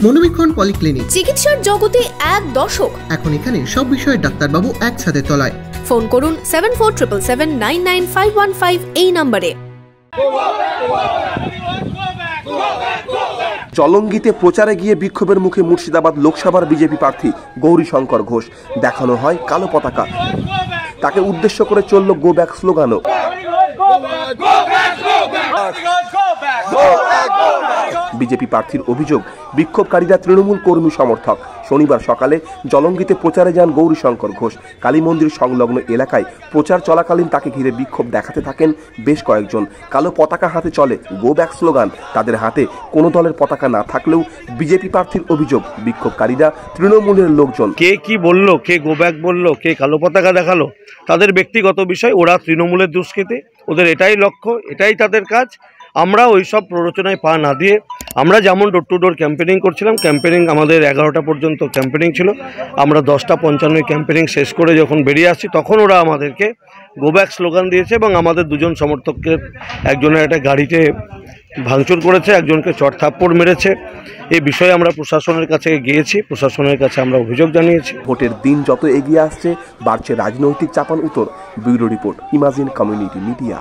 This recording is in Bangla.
মনোবীক্ষণ পলিক্লিনিক, চিকিৎসার জগতে এক দশক। এখন এখানে সব বিষয়ে ডাক্তারবাবু একসাথে তলায়। ফোন করুন 7477799515 এই নম্বরে। জলঙ্গিতে প্রচারে গিয়ে বিক্ষোভের মুখে মুর্শিদাবাদ লোকসভার বিজেপি প্রার্থী গৌরীশঙ্কর ঘোষ। দেখানো হয় কালো পতাকা, তাকে উদ্দেশ্য করে চলল গো ব্যাক স্লোগানও। বিজেপি প্রার্থীর অভিযোগ, বিক্ষোভকারীরা তৃণমূল কর্মী সমর্থক। শনিবার সকালে জলঙ্গিতে প্রচারে যান গৌরীশঙ্কর ঘোষ। কালী মন্দির সংলগ্ন এলাকায় প্রচার চলাকালীন তাকে ঘিরে বিক্ষোভ দেখাতে থাকেন বেশ কয়েকজন। কালো পতাকা হাতে চলে গো ব্যাক স্লোগান। তাদের হাতে কোনো দলের পতাকা না থাকলেও বিজেপি প্রার্থীর অভিযোগ, বিক্ষোভকারীরা তৃণমূলের লোকজন। কে কি বললো, কে গো ব্যাক বললো, কে কালো পতাকা দেখালো, তাদের ব্যক্তিগত বিষয়। ওরা তৃণমূলের দুষ্কৃতী, ওদের এটাই লক্ষ্য, এটাই তাদের কাজ। আমরা ওই সব প্ররোচনায় পা না দিয়ে আমরা যেমন ডোর টু ডোর ক্যাম্পেনিং করছিলাম, ক্যাম্পেনিং আমাদের 11টা পর্যন্ত ক্যাম্পেনিং ছিল। আমরা 10:55 ক্যাম্পেনিং শেষ করে যখন বেরিয়ে আসছি তখন ওরা আমাদেরকে গো ব্যাক স্লোগান দিয়েছে এবং আমাদের দুজন সমর্থককে, একজনের একটা গাড়িতে ভাঙচুর করেছে, একজনকে চড়থাপ্পড় মেরেছে। এই বিষয়ে আমরা প্রশাসনের কাছে গিয়েছি, প্রশাসনের কাছে আমরা অভিযোগ জানিয়েছি। ভোটের দিন যত এগিয়ে আসছে বাড়ছে রাজনৈতিক চাপান উত্তর। Bureau report, imagine community media.